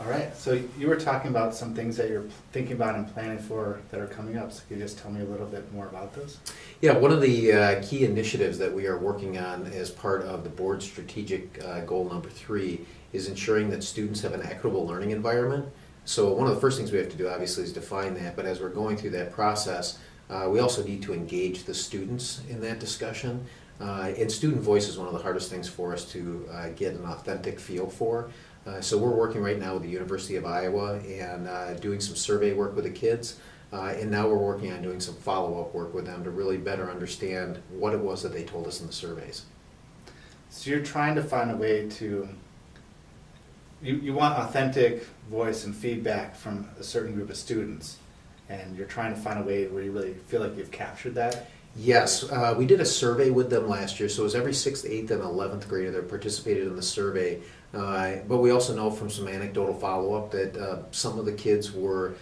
All right, so you were talking about some things that you're thinking about and planning for that are coming up. So can you just tell me a little bit more about those? Yeah, one of the key initiatives that we are working on as part of the board's strategic goal number 3 is ensuring that students have an equitable learning environment. So one of the first things we have to do, obviously, is define that, but as we're going through that process, we also need to engage the students in that discussion. And student voice is one of the hardest things for us to get an authentic feel for. So we're working right now with the University of Iowa and doing some survey work with the kids. And now we're working on doing some follow-up work with them to really better understand what it was that they told us in the surveys. So you're trying to find a way to, you want authentic voice and feedback from a certain group of students, and you're trying to find a way where you really feel like you've captured that? Yes, we did a survey with them last year, so it was every 6th, 8th, and 11th grader that participated in the survey. But we also know from some anecdotal follow-up that some of the kids were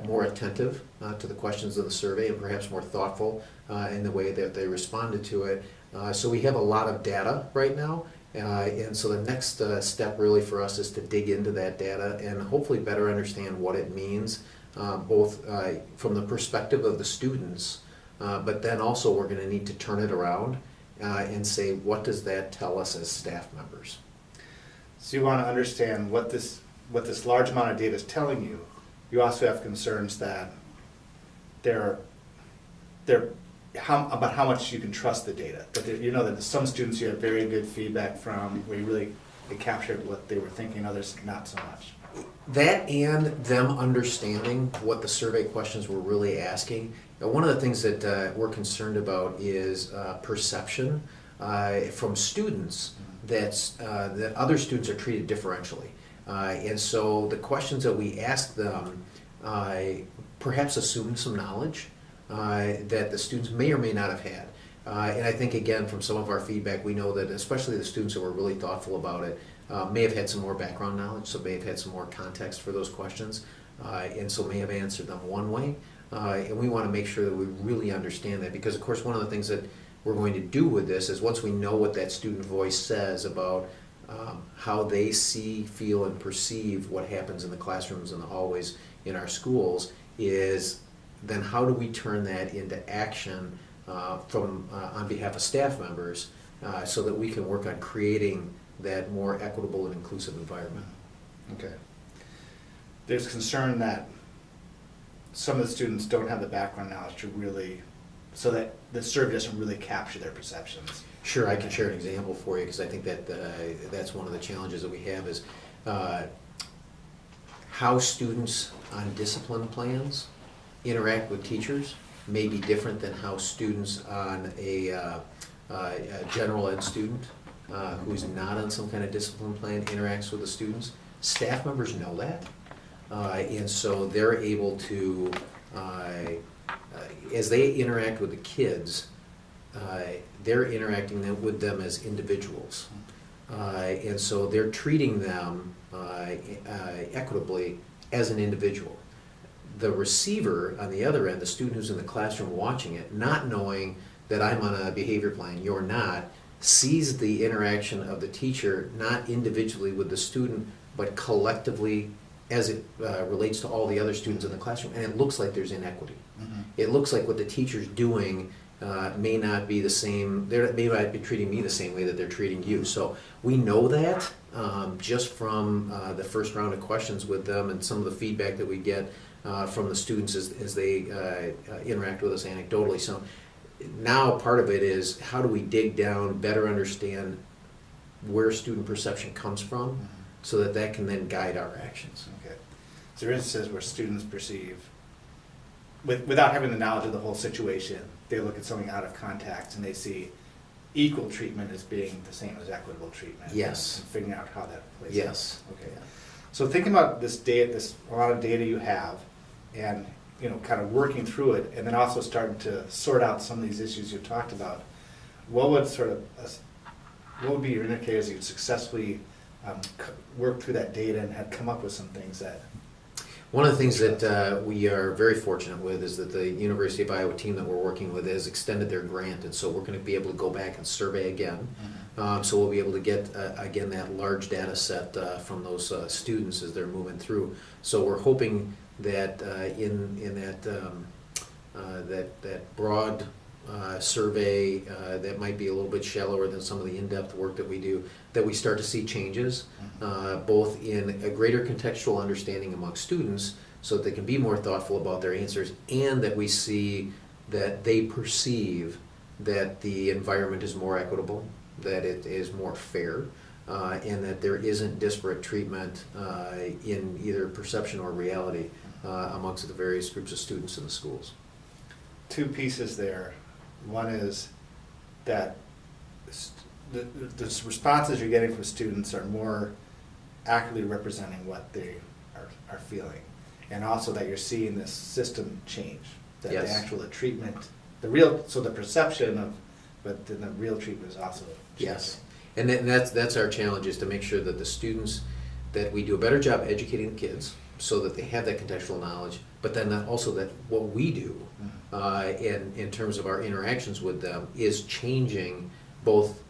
more attentive to the questions of the survey and perhaps more thoughtful in the way that they responded to it. So we have a lot of data right now, and so the next step really for us is to dig into that data and hopefully better understand what it means, both from the perspective of the students, but then also we're going to need to turn it around and say, what does that tell us as staff members? So you want to understand what this large amount of data is telling you. You also have concerns that about how much you can trust the data. But you know that some students you have very good feedback from, where you really captured what they were thinking, others not so much. That and them understanding what the survey questions were really asking. One of the things that we're concerned about is perception from students that other students are treated differentially. And so the questions that we ask them perhaps assume some knowledge that the students may or may not have had. And I think, again, from some of our feedback, we know that especially the students that were really thoughtful about it may have had some more background knowledge, so may have had some more context for those questions, and so may have answered them one way. And we want to make sure that we really understand that, because, of course, one of the things that we're going to do with this is once we know what that student voice says about how they see, feel, and perceive what happens in the classrooms and the hallways in our schools, is then how do we turn that into action on behalf of staff members so that we can work on creating that more equitable and inclusive environment. Okay. There's concern that some of the students don't have the background knowledge to really, so that the survey doesn't really capture their perceptions. Sure, I can share an example for you, because I think that that's one of the challenges that we have is how students on discipline plans interact with teachers may be different than how students on a general ed student who's not on some kind of discipline plan interacts with the students. Staff members know that, and so they're able to, as they interact with the kids, they're interacting with them as individuals. And so they're treating them equitably as an individual. The receiver on the other end, the student who's in the classroom watching it, not knowing that I'm on a behavior plan, you're not, sees the interaction of the teacher not individually with the student, but collectively as it relates to all the other students in the classroom, and it looks like there's inequity. Mm-hmm. It looks like what the teacher's doing may not be the same, they might be treating me the same way that they're treating you. So we know that just from the first round of questions with them and some of the feedback that we get from the students as they interact with us anecdotally. So now part of it is how do we dig down, better understand where student perception comes from, mm-hmm. so that that can then guide our actions. Okay. So there are instances where students perceive, without having the knowledge of the whole situation, they look at something out of context and they see equal treatment as being the same as equitable treatment. Yes. And figuring out how that plays out. Yes. Okay. So thinking about this data, this amount of data you have, and kind of working through it, and then also starting to sort out some of these issues you've talked about, what would be your indicators that you'd successfully work through that data and had come up with some things that? One of the things that we are very fortunate with is that the University of Iowa team that we're working with has extended their grant, and so we're going to be able to go back and survey again. So we'll be able to get, again, that large data set from those students as they're moving through. So we're hoping that in that broad survey that might be a little bit shallower than some of the in-depth work that we do, that we start to see changes, both in a greater contextual understanding among students so that they can be more thoughtful about their answers, and that we see that they perceive that the environment is more equitable, that it is more fair, and that there isn't disparate treatment in either perception or reality amongst the various groups of students in the schools. Two pieces there. One is that the responses you're getting from students are more accurately representing what they are feeling. And also that you're seeing this system change. That Yes. the actual treatment, so the perception of, but then the real treatment is also changing. Yes, and that's our challenge, is to make sure that the students, that we do a better job educating the kids so that they have that contextual knowledge, but then also that what we do in terms of our interactions with them is changing both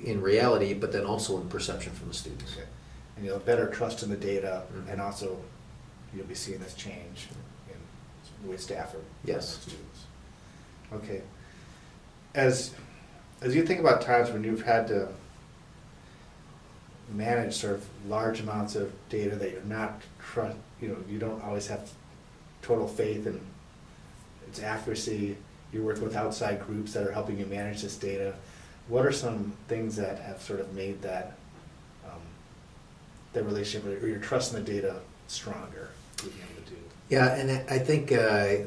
in reality, but then also in perception from the students. Okay. And you'll have better trust in the data, Mhm. and also you'll be seeing this change in the way staff are Yes. with students. Okay. As you think about times when you've had to manage sort of large amounts of data that you're not you don't always have total faith in its accuracy, you're working with outside groups that are helping you manage this data. What are some things that have sort of made that relationship or your trust in the data stronger? Being able to do? Yeah, and I think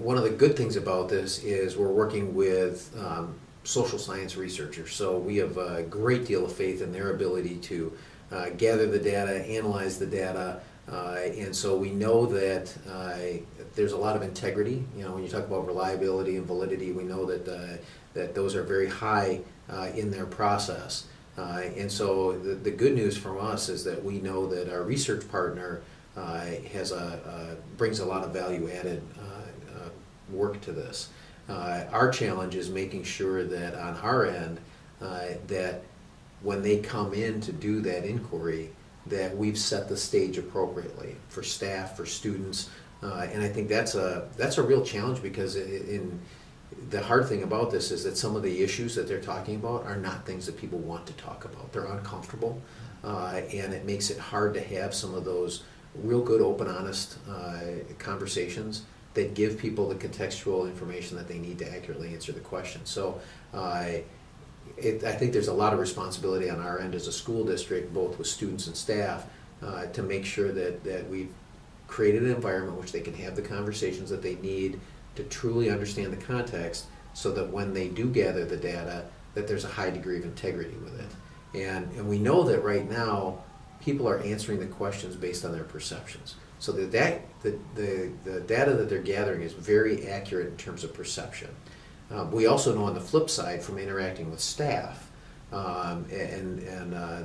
one of the good things about this is we're working with social science researchers. So we have a great deal of faith in their ability to gather the data, analyze the data, and so we know that there's a lot of integrity. You know, when you talk about reliability and validity, we know that those are very high in their process. And so the good news from us is that we know that our research partner brings a lot of value added work to this. Our challenge is making sure that on our end, that when they come in to do that inquiry, that we've set the stage appropriately for staff, for students, and I think that's a real challenge, because the hard thing about this is that some of the issues that they're talking about are not things that people want to talk about. They're uncomfortable, and it makes it hard to have some of those real good, open, honest conversations that give people the contextual information that they need to accurately answer the question. So I think there's a lot of responsibility on our end as a school district, both with students and staff, to make sure that we've created an environment which they can have the conversations that they need to truly understand the context, so that when they do gather the data, that there's a high degree of integrity with it. And we know that right now, people are answering the questions based on their perceptions. So the data that they're gathering is very accurate in terms of perception. We also know on the flip side, from interacting with staff, and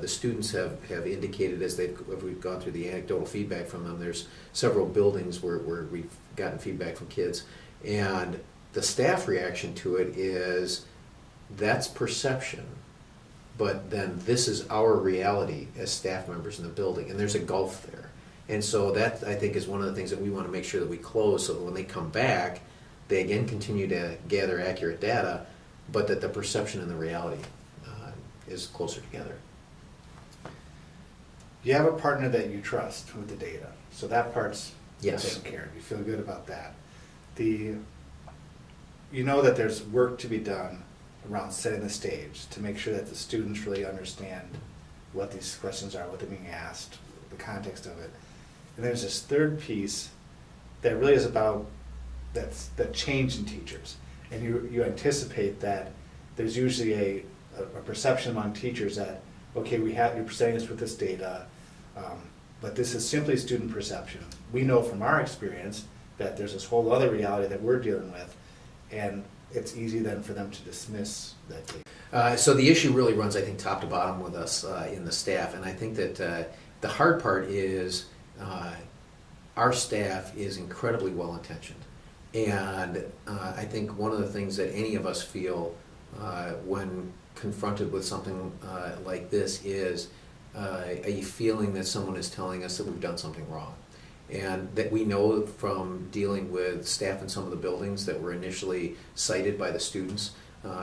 the students have indicated as we've gone through the anecdotal feedback from them, there's several buildings where we've gotten feedback from kids, and the staff reaction to it is, that's perception, but then this is our reality as staff members in the building, and there's a gulf there. And so that, I think, is one of the things that we want to make sure that we close, so that when they come back, they again continue to gather accurate data, but that the perception and the reality is closer together. You have a partner that you trust with the data, so that part's Yes. taken care of. You feel good about that. You know that there's work to be done around setting the stage to make sure that the students really understand what these questions are, what they're being asked, the context of it. And there's this third piece that really is about the change in teachers. And you anticipate that there's usually a perception among teachers that, okay, you're presenting us with this data, but this is simply student perception. We know from our experience that there's this whole other reality that we're dealing with, and it's easy then for them to dismiss that data. So the issue really runs, I think, top to bottom with us in the staff, and I think that the hard part is our staff is incredibly well-intentioned. And I think one of the things that any of us feel when confronted with something like this is a feeling that someone is telling us that we've done something wrong. And that we know from dealing with staff in some of the buildings that were initially cited by the students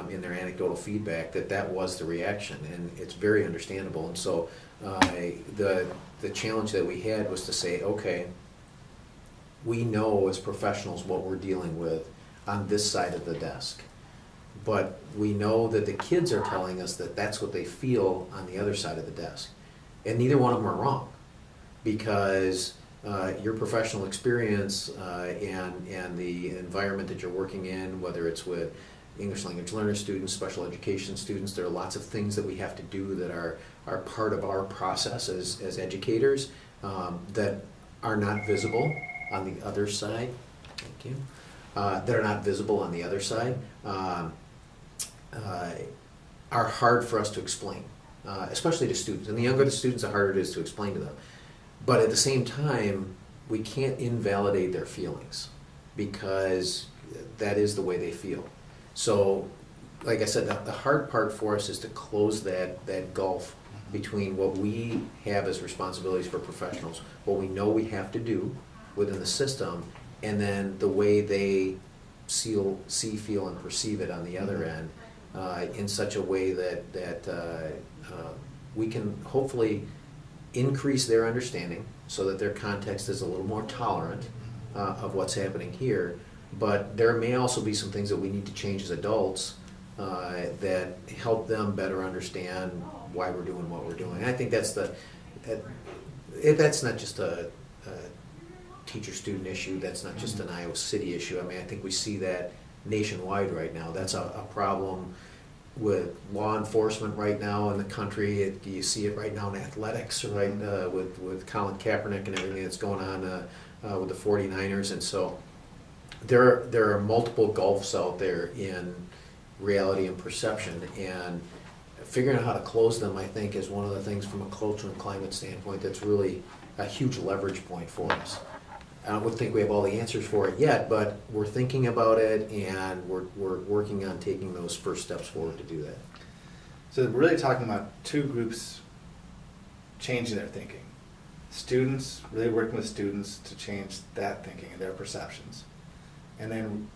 in their anecdotal feedback, that was the reaction, and it's very understandable. And so the challenge that we had was to say, okay, we know as professionals what we're dealing with on this side of the desk, but we know that the kids are telling us that that's what they feel on the other side of the desk, and neither one of them are wrong, because your professional experience and the environment that you're working in, whether it's with English language learner students, special education students, there are lots of things that we have to do that are part of our process as educators that are not visible on the other side. Thank you. That are not visible on the other side are hard for us to explain, especially to students. And the younger the students, the harder it is to explain to them. But at the same time, we can't invalidate their feelings, because that is the way they feel. So, like I said, the hard part for us is to close that gulf between what we have as responsibilities for professionals, what we know we have to do within the system, and then the way they see, feel, and perceive it on the other end, in such a way that we can hopefully increase their understanding so that their context is a little more tolerant of what's happening here. But there may also be some things that we need to change as adults that help them better understand why we're doing what we're doing. And I think that's not just a teacher-student issue, that's not just an Iowa City issue. I mean, I think we see that nationwide right now. That's a problem with law enforcement right now in the country. You see it right now in athletics, right, with Colin Kaepernick and everything that's going on with the 49ers. And so there are multiple gulfs out there in reality and perception, and figuring out how to close them, I think, is one of the things from a culture and climate standpoint that's really a huge leverage point for us. I don't think we have all the answers for it yet, but we're thinking about it, and we're working on taking those first steps forward to do that. So we're really talking about two groups changing their thinking. Students, really working with students to change that thinking and their perceptions. And then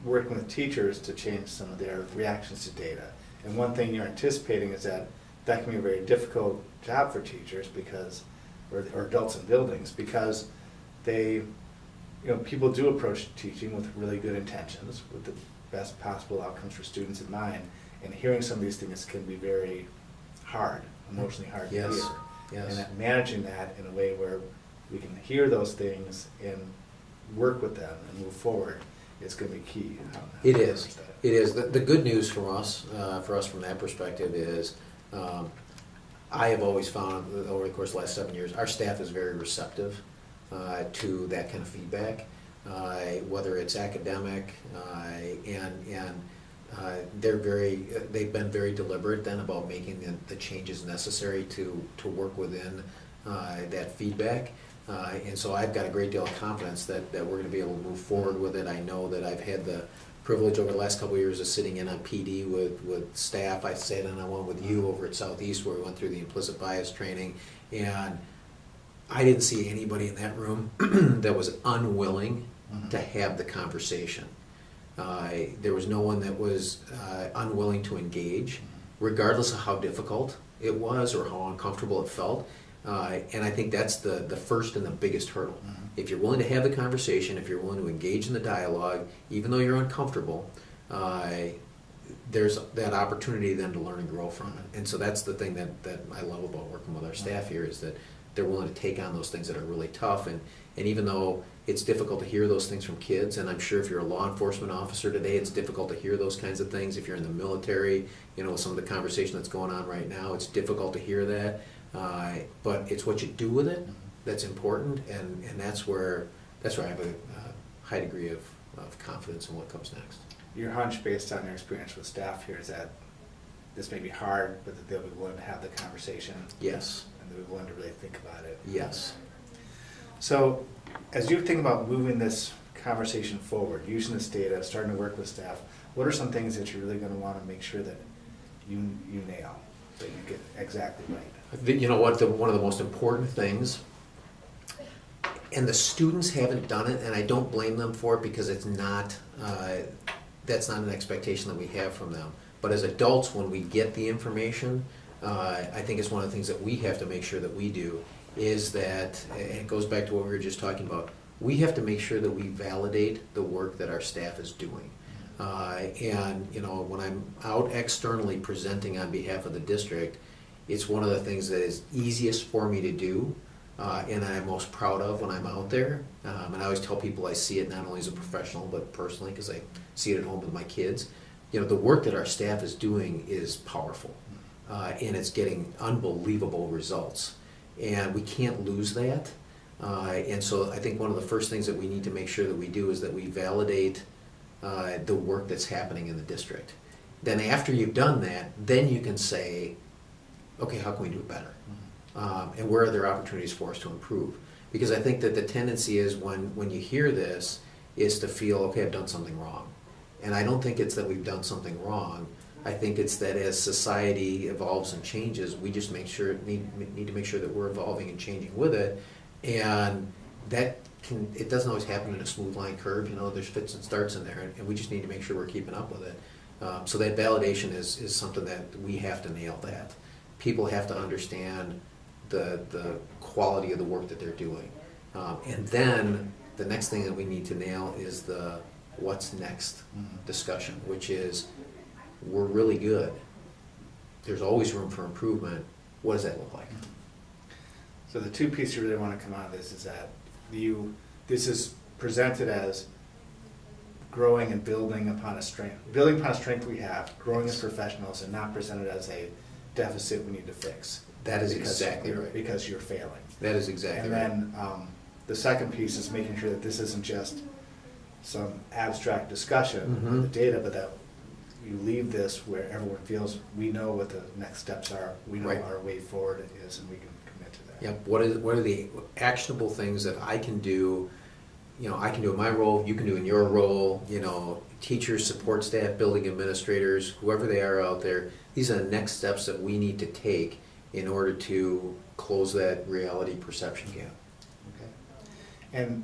working with teachers to change some of their reactions to data. And one thing you're anticipating is that can be a very difficult job for teachers or adults in buildings, because people do approach teaching with really good intentions, with the best possible outcomes for students in mind, and hearing some of these things can be very hard, emotionally hard to hear. Yes. And that managing that in a way where we can hear those things and work with them and move forward is going to be key. It is. It is. The good news for us from that perspective is I have always found over the course of the last 7 years, our staff is very receptive to that kind of feedback, whether it's academic, and they've been very deliberate then about making the changes necessary to work within that feedback. And so I've got a great deal of confidence that we're going to be able to move forward with it. I know that I've had the privilege over the last couple of years of sitting in on PD with staff. I sat in on one with you over at Southeast where we went through the implicit bias training, and I didn't see anybody in that room that was unwilling to have the conversation. There was no one that was unwilling to engage, regardless of how difficult it was or how uncomfortable it felt. And I think that's the first and the biggest hurdle. If you're willing to have the conversation, if you're willing to engage in the dialogue, even though you're uncomfortable, there's that opportunity then to learn and grow from it. And so that's the thing that I love about working with our staff here, is that they're willing to take on those things that are really tough. And even though it's difficult to hear those things from kids, and I'm sure if you're a law enforcement officer today, it's difficult to hear those kinds of things. If you're in the military, some of the conversation that's going on right now, it's difficult to hear that. But it's what you do with it that's important, and that's where I have a high degree of confidence in what comes next. Your hunch, based on your experience with staff here, is that this may be hard, but that they'll be willing to have the conversation. Yes. And they'll be willing to really think about it. Yes. So, as you think about moving this conversation forward, using this data, starting to work with staff, what are some things that you're really going to want to make sure that you nail, that you get exactly right? You know what, one of the most important things, and the students haven't done it, and I don't blame them for it because it's not, that's not an expectation that we have from them. But as adults, when we get the information, I think it's one of the things that we have to make sure that we do is that, and it goes back to what we were just talking about, we have to make sure that we validate the work that our staff is doing. And, you know, when I'm out externally presenting on behalf of the district, it's one of the things that is easiest for me to do, and I'm most proud of when I'm out there. And I always tell people I see it not only as a professional, but personally, because I see it at home with my kids. You know, the work that our staff is doing is powerful, and it's getting unbelievable results. And we can't lose that. And so I think one of the first things that we need to make sure that we do is that we validate the work that's happening in the district. Then after you've done that, then you can say, okay, how can we do it better? And where are there opportunities for us to improve? Because I think that the tendency is when you hear this is to feel, okay, I've done something wrong. And I don't think it's that we've done something wrong. I think it's that as society evolves and changes, we just need to make sure that we're evolving and changing with it. And that it doesn't always happen in a smooth line curve, you know, there's fits and starts in there, and we just need to make sure we're keeping up with it. So that validation is something that we have to nail that. People have to understand the quality of the work that they're doing. And then the next thing that we need to nail is the what's next discussion, which is we're really good. There's always room for improvement. What does that look like? So the two pieces you really want to come out of this is that this is presented as growing and building upon a strength we have, growing as professionals, and not presented as a deficit we need to fix. That is exactly right. Because you're failing. That is exactly right. And then the second piece is making sure that this isn't just some abstract discussion of the data, but that you leave this where everyone feels we know what the next steps are, we know our way forward is, and we can commit to that. Yep. What are the actionable things that I can do? You know, I can do in my role, you can do in your role, you know, teachers, support staff, building administrators, whoever they are out there. These are the next steps that we need to take in order to close that reality perception gap. Okay. And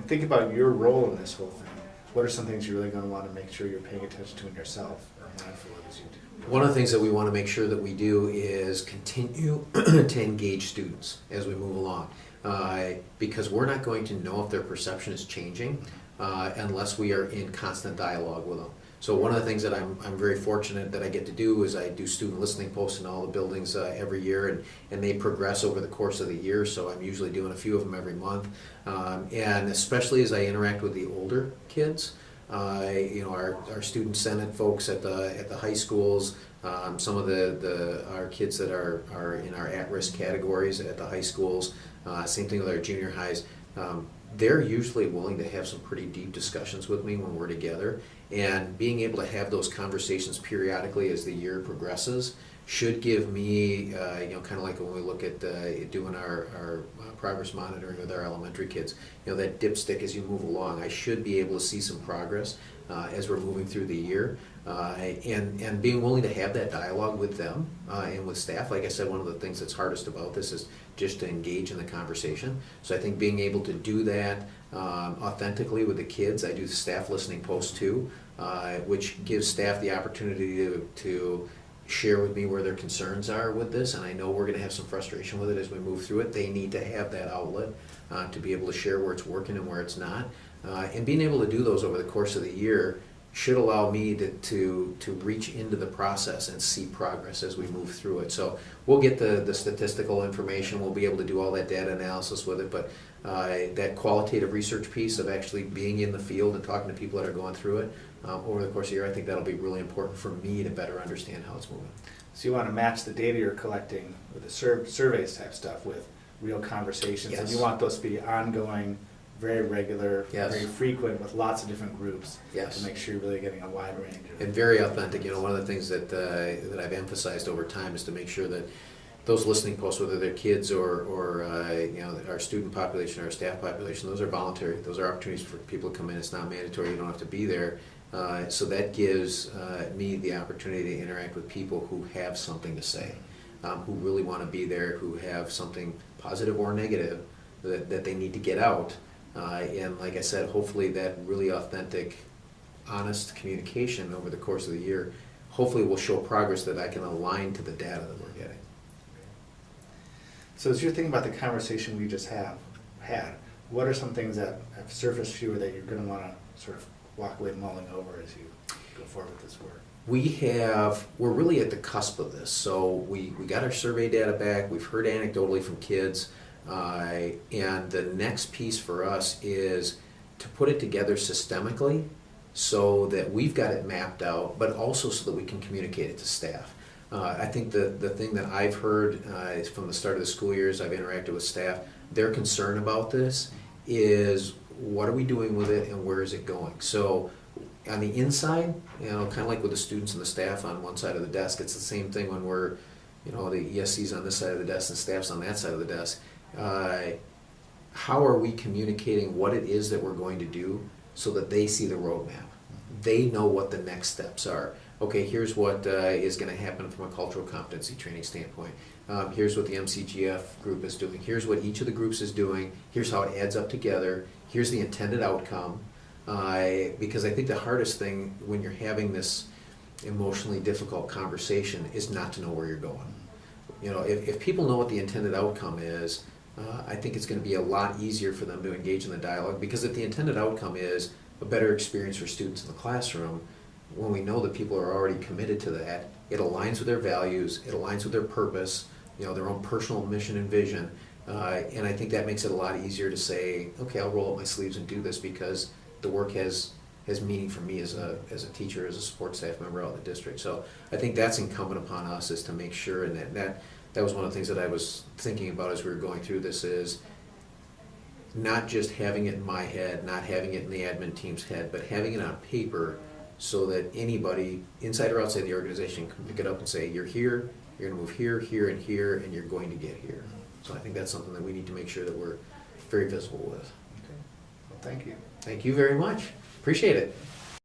think about your role in this whole thing. What are some things you're really going to want to make sure you're paying attention to in yourself or mindful of as you do? One of the things that we want to make sure that we do is continue to engage students as we move along. Because we're not going to know if their perception is changing unless we are in constant dialogue with them. So one of the things that I'm very fortunate that I get to do is I do student listening posts in all the buildings every year, and they progress over the course of the year, so I'm usually doing a few of them every month. And especially as I interact with the older kids, you know, our student senate folks at the high schools, some of our kids that are in our at-risk categories at the high schools, same thing with our junior highs. They're usually willing to have some pretty deep discussions with me when we're together, and being able to have those conversations periodically as the year progresses should give me, you know, kind of like when we look at doing our progress monitoring with our elementary kids, you know, that dipstick as you move along. I should be able to see some progress as we're moving through the year, and being willing to have that dialogue with them and with staff. Like I said, one of the things that's hardest about this is just to engage in the conversation. So I think being able to do that authentically with the kids. I do the staff listening post too, which gives staff the opportunity to share with me where their concerns are with this, and I know we're going to have some frustration with it as we move through it. They need to have that outlet to be able to share where it's working and where it's not. And being able to do those over the course of the year should allow me to reach into the process and see progress as we move through it. So we'll get the statistical information, we'll be able to do all that data analysis with it, but that qualitative research piece of actually being in the field and talking to people that are going through it over the course of the year, I think that'll be really important for me to better understand how it's moving. So you want to match the data you're collecting with the surveys type stuff with real conversations, Yes. and you want those to be ongoing, very regular, Yes. very frequent with lots of different groups. Yes. To make sure you're really getting a wide range. And very authentic. You know, one of the things that I've emphasized over time is to make sure that those listening posts, whether they're kids or our student population or our staff population, those are voluntary. Those are opportunities for people to come in. It's not mandatory. You don't have to be there. So that gives me the opportunity to interact with people who have something to say, who really want to be there, who have something positive or negative that they need to get out. And like I said, hopefully that really authentic, honest communication over the course of the year hopefully will show progress that I can align to the data that we're getting. So as you're thinking about the conversation we just had, what are some things that have surfaced for you that you're going to want to sort of walk away mulling over as you go forward with this work? We're really at the cusp of this. So we got our survey data back, we've heard anecdotally from kids, and the next piece for us is to put it together systemically so that we've got it mapped out, but also so that we can communicate it to staff. I think the thing that I've heard is from the start of the school years, I've interacted with staff, their concern about this is what are we doing with it and where is it going? So on the inside, kind of like with the students and the staff on one side of the desk, it's the same thing when we're, the ESC's on this side of the desk and staff's on that side of the desk. How are we communicating what it is that we're going to do so that they see the roadmap? They know what the next steps are. Okay, here's what is going to happen from a cultural competency training standpoint. Here's what the MCGF group is doing. Here's what each of the groups is doing. Here's how it adds up together. Here's the intended outcome. Because I think the hardest thing when you're having this emotionally difficult conversation is not to know where you're going. If people know what the intended outcome is, I think it's going to be a lot easier for them to engage in the dialogue, because if the intended outcome is a better experience for students in the classroom, when we know that people are already committed to that, it aligns with their values, it aligns with their purpose, their own personal mission and vision, and I think that makes it a lot easier to say, okay, I'll roll up my sleeves and do this because the work has meaning for me as a teacher, as a support staff member out in the district. So I think that's incumbent upon us, is to make sure, and that was one of the things that I was thinking about as we were going through this, is not just having it in my head, not having it in the admin team's head, but having it on paper so that anybody, inside or outside the organization, can pick it up and say, you're here, you're going to move here, here, and here, and you're going to get here. So I think that's something that we need to make sure that we're very visible with. Okay. Well, thank you. Thank you very much. Appreciate it.